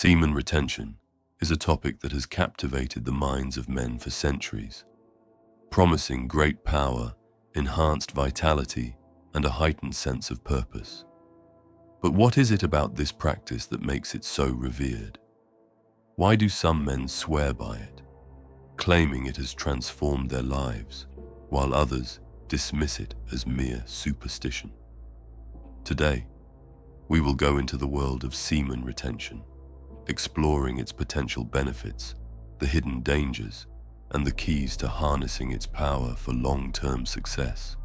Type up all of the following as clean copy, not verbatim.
Semen retention is a topic that has captivated the minds of men for centuries, promising great power, enhanced vitality, and a heightened sense of purpose. But what is it about this practice that makes it so revered? Why do some men swear by it, claiming it has transformed their lives, while others dismiss it as mere superstition? Today, we will go into the world of semen retention, exploring its potential benefits, the hidden dangers, and the keys to harnessing its power for long-term success.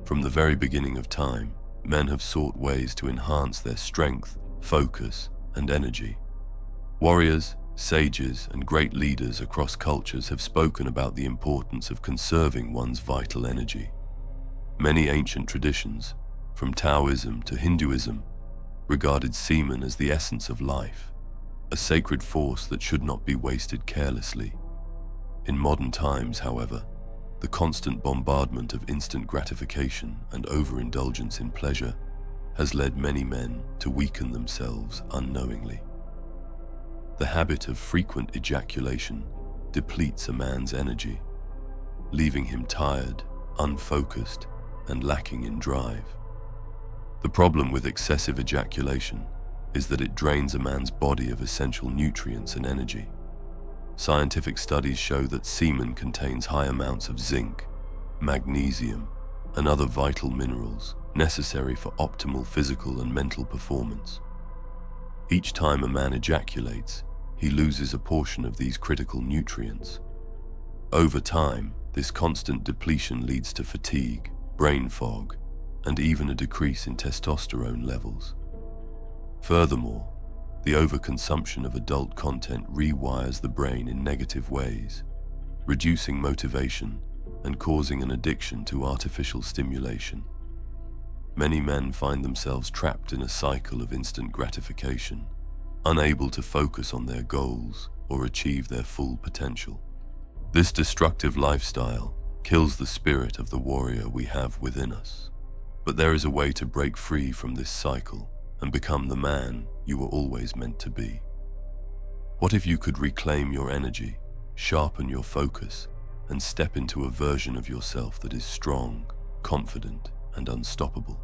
From the very beginning of time, men have sought ways to enhance their strength, focus, and energy. Warriors, sages, and great leaders across cultures have spoken about the importance of conserving one's vital energy. Many ancient traditions, from Taoism to Hinduism, regarded semen as the essence of life, a sacred force that should not be wasted carelessly. In modern times, however, the constant bombardment of instant gratification and overindulgence in pleasure has led many men to weaken themselves unknowingly. The habit of frequent ejaculation depletes a man's energy, leaving him tired, unfocused, and lacking in drive. The problem with excessive ejaculation is that it drains a man's body of essential nutrients and energy. Scientific studies show that semen contains high amounts of zinc, magnesium, and other vital minerals necessary for optimal physical and mental performance. Each time a man ejaculates, he loses a portion of these critical nutrients. Over time, this constant depletion leads to fatigue, brain fog, and even a decrease in testosterone levels. Furthermore, the overconsumption of adult content rewires the brain in negative ways, reducing motivation and causing an addiction to artificial stimulation. Many men find themselves trapped in a cycle of instant gratification, unable to focus on their goals or achieve their full potential. This destructive lifestyle kills the spirit of the warrior we have within us. But there is a way to break free from this cycle and become the man you were always meant to be. What if you could reclaim your energy, sharpen your focus, and step into a version of yourself that is strong, confident, and unstoppable?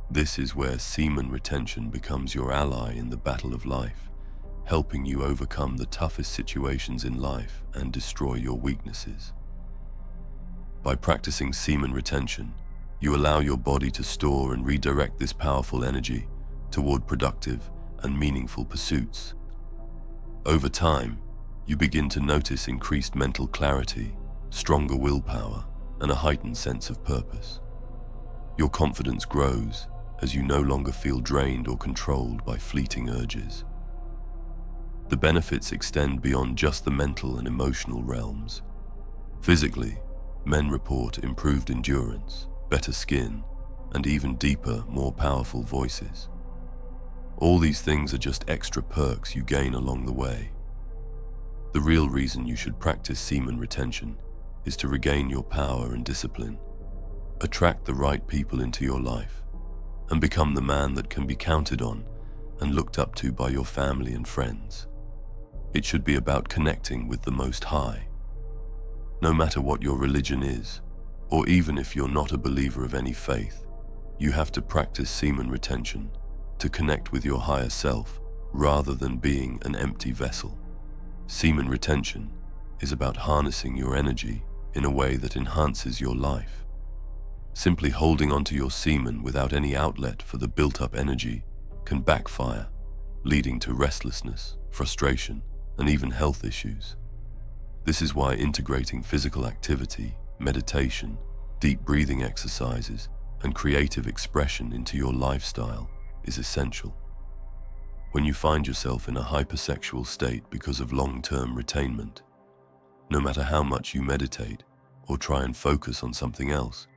This is where semen retention becomes your ally in the battle of life, helping you overcome the toughest situations in life and destroy your weaknesses. By practicing semen retention, you allow your body to store and redirect this powerful energy toward productive and meaningful pursuits. Over time, you begin to notice increased mental clarity, stronger willpower, and a heightened sense of purpose. Your confidence grows as you no longer feel drained or controlled by fleeting urges. The benefits extend beyond just the mental and emotional realms. Physically, men report improved endurance, better skin, and even deeper, more powerful voices. All these things are just extra perks you gain along the way. The real reason you should practice semen retention is to regain your power and discipline, attract the right people into your life, and become the man that can be counted on and looked up to by your family and friends. It should be about connecting with the Most High. No matter what your religion is, or even if you're not a believer of any faith, you have to practice semen retention to connect with your higher self rather than being an empty vessel. Semen retention is about harnessing your energy in a way that enhances your life. Simply holding onto your semen without any outlet for the built-up energy can backfire, leading to restlessness, frustration, and even health issues. This is why integrating physical activity, meditation, deep breathing exercises, and creative expression into your lifestyle is essential. When you find yourself in a hypersexual state because of long-term retainment, no matter how much you meditate or try and focus on something else,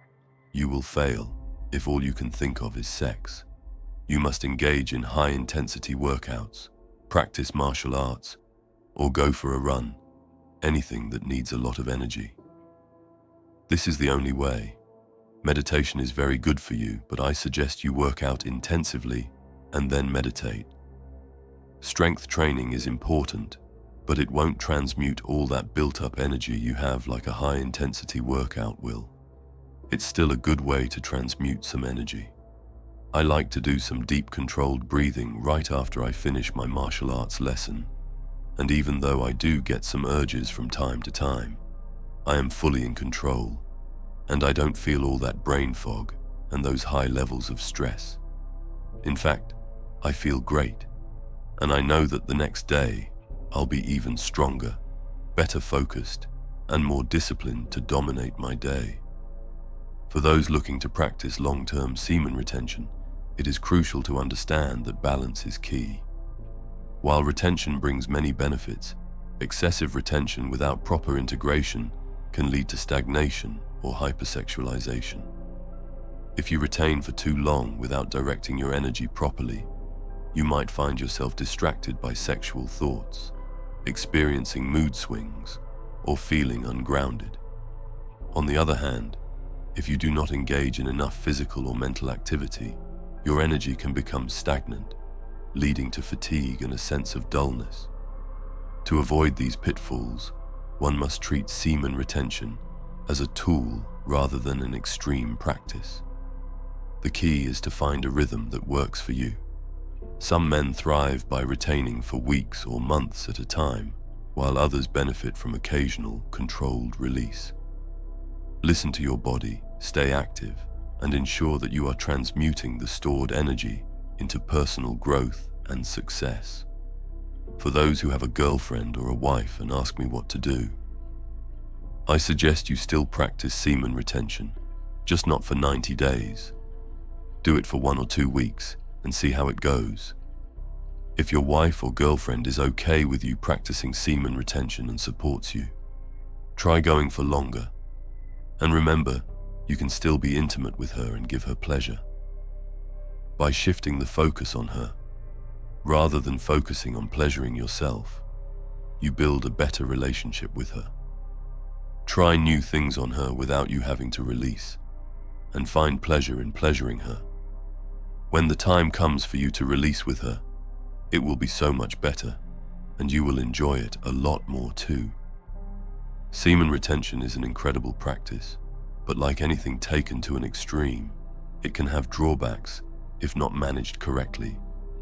you will fail if all you can think of is sex. You must engage in high-intensity workouts, practice martial arts, or go for a run, anything that needs a lot of energy. This is the only way. Meditation is very good for you, but I suggest you work out intensively and then meditate. Strength training is important, but it won't transmute all that built-up energy you have like a high-intensity workout will. It's still a good way to transmute some energy. I like to do some deep controlled breathing right after I finish my martial arts lesson, and even though I do get some urges from time to time, I am fully in control, and I don't feel all that brain fog and those high levels of stress. In fact, I feel great, and I know that the next day I'll be even stronger, better focused, and more disciplined to dominate my day. For those looking to practice long-term semen retention, it is crucial to understand that balance is key. While retention brings many benefits, excessive retention without proper integration can lead to stagnation or hypersexualization. If you retain for too long without directing your energy properly, you might find yourself distracted by sexual thoughts, experiencing mood swings, or feeling ungrounded. On the other hand, if you do not engage in enough physical or mental activity, your energy can become stagnant, leading to fatigue and a sense of dullness. To avoid these pitfalls, one must treat semen retention as a tool rather than an extreme practice. The key is to find a rhythm that works for you. Some men thrive by retaining for weeks or months at a time, while others benefit from occasional, controlled release. Listen to your body, stay active, and ensure that you are transmuting the stored energy into personal growth and success. For those who have a girlfriend or a wife and ask me what to do, I suggest you still practice semen retention, just not for 90 days. Do it for 1 or 2 weeks and see how it goes. If your wife or girlfriend is okay with you practicing semen retention and supports you, try going for longer. And remember, you can still be intimate with her and give her pleasure. By shifting the focus on her, rather than focusing on pleasuring yourself, you build a better relationship with her. Try new things on her without you having to release, and find pleasure in pleasuring her. When the time comes for you to release with her, it will be so much better, and you will enjoy it a lot more too. Semen retention is an incredible practice, but like anything taken to an extreme, it can have drawbacks if not managed correctly,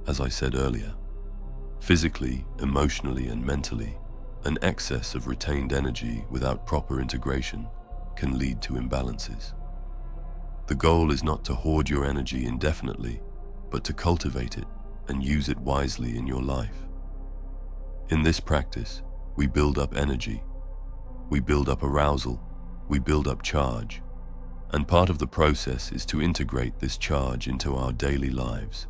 as I said earlier. Physically, emotionally, and mentally, an excess of retained energy without proper integration can lead to imbalances. The goal is not to hoard your energy indefinitely, but to cultivate it and use it wisely in your life. In this practice, we build up energy, we build up arousal, we build up charge, and part of the process is to integrate this charge into our daily lives.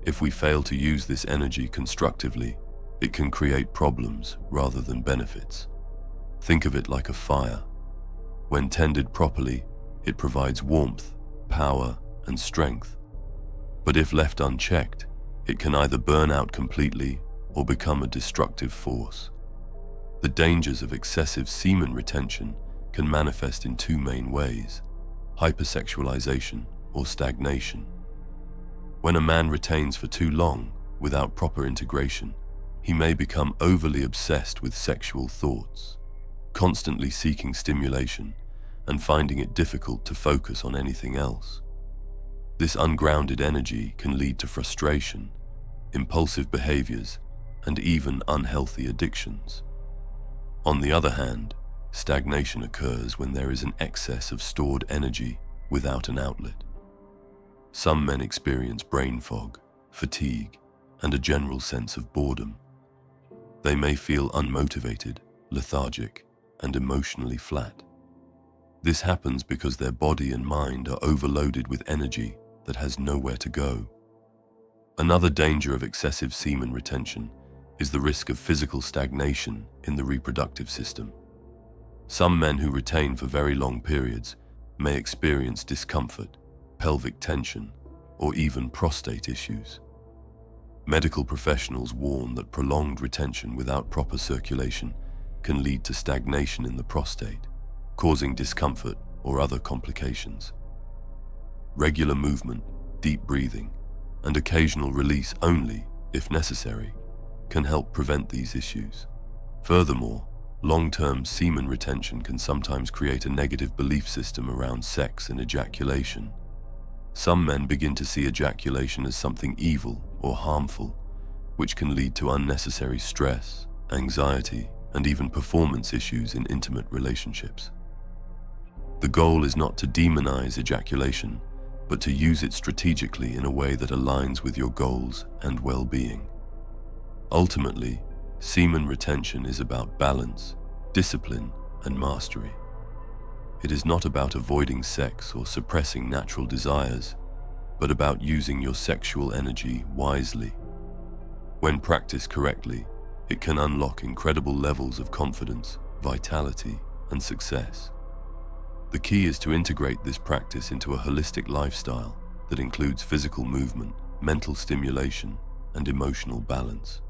If we fail to use this energy constructively, it can create problems rather than benefits. Think of it like a fire. When tended properly, it provides warmth, power, and strength. But if left unchecked, it can either burn out completely or become a destructive force. The dangers of excessive semen retention can manifest in 2 main ways: hypersexualization or stagnation. When a man retains for too long without proper integration, he may become overly obsessed with sexual thoughts, constantly seeking stimulation and finding it difficult to focus on anything else. This ungrounded energy can lead to frustration, impulsive behaviors, and even unhealthy addictions. On the other hand, stagnation occurs when there is an excess of stored energy without an outlet. Some men experience brain fog, fatigue, and a general sense of boredom. They may feel unmotivated, lethargic, and emotionally flat. This happens because their body and mind are overloaded with energy that has nowhere to go. Another danger of excessive semen retention is the risk of physical stagnation in the reproductive system. Some men who retain for very long periods may experience discomfort, pelvic tension, or even prostate issues. Medical professionals warn that prolonged retention without proper circulation can lead to stagnation in the prostate, causing discomfort or other complications. Regular movement, deep breathing, and occasional release only, if necessary, can help prevent these issues. Furthermore, long-term semen retention can sometimes create a negative belief system around sex and ejaculation. Some men begin to see ejaculation as something evil or harmful, which can lead to unnecessary stress, anxiety, and even performance issues in intimate relationships. The goal is not to demonize ejaculation, but to use it strategically in a way that aligns with your goals and well-being. Ultimately, semen retention is about balance, discipline, and mastery. It is not about avoiding sex or suppressing natural desires, but about using your sexual energy wisely. When practiced correctly, it can unlock incredible levels of confidence, vitality, and success. The key is to integrate this practice into a holistic lifestyle that includes physical movement, mental stimulation, and emotional balance.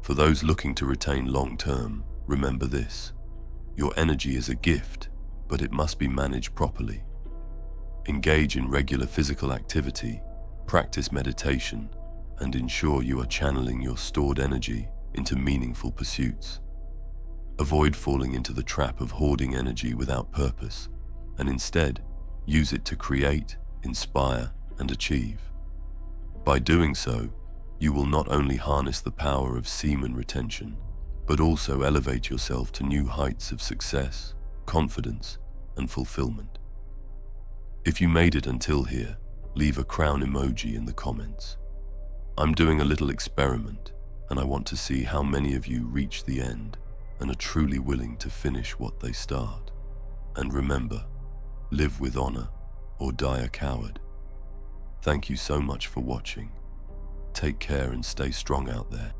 For those looking to retain long-term, remember this: your energy is a gift, but it must be managed properly. Engage in regular physical activity, practice meditation, and ensure you are channeling your stored energy into meaningful pursuits. Avoid falling into the trap of hoarding energy without purpose, and instead, use it to create, inspire, and achieve. By doing so, you will not only harness the power of semen retention, but also elevate yourself to new heights of success, confidence, and fulfillment. If you made it until here, leave a crown emoji in the comments. I'm doing a little experiment, and I want to see how many of you reach the end and are truly willing to finish what they start. And remember, live with honor or die a coward. Thank you so much for watching. Take care and stay strong out there.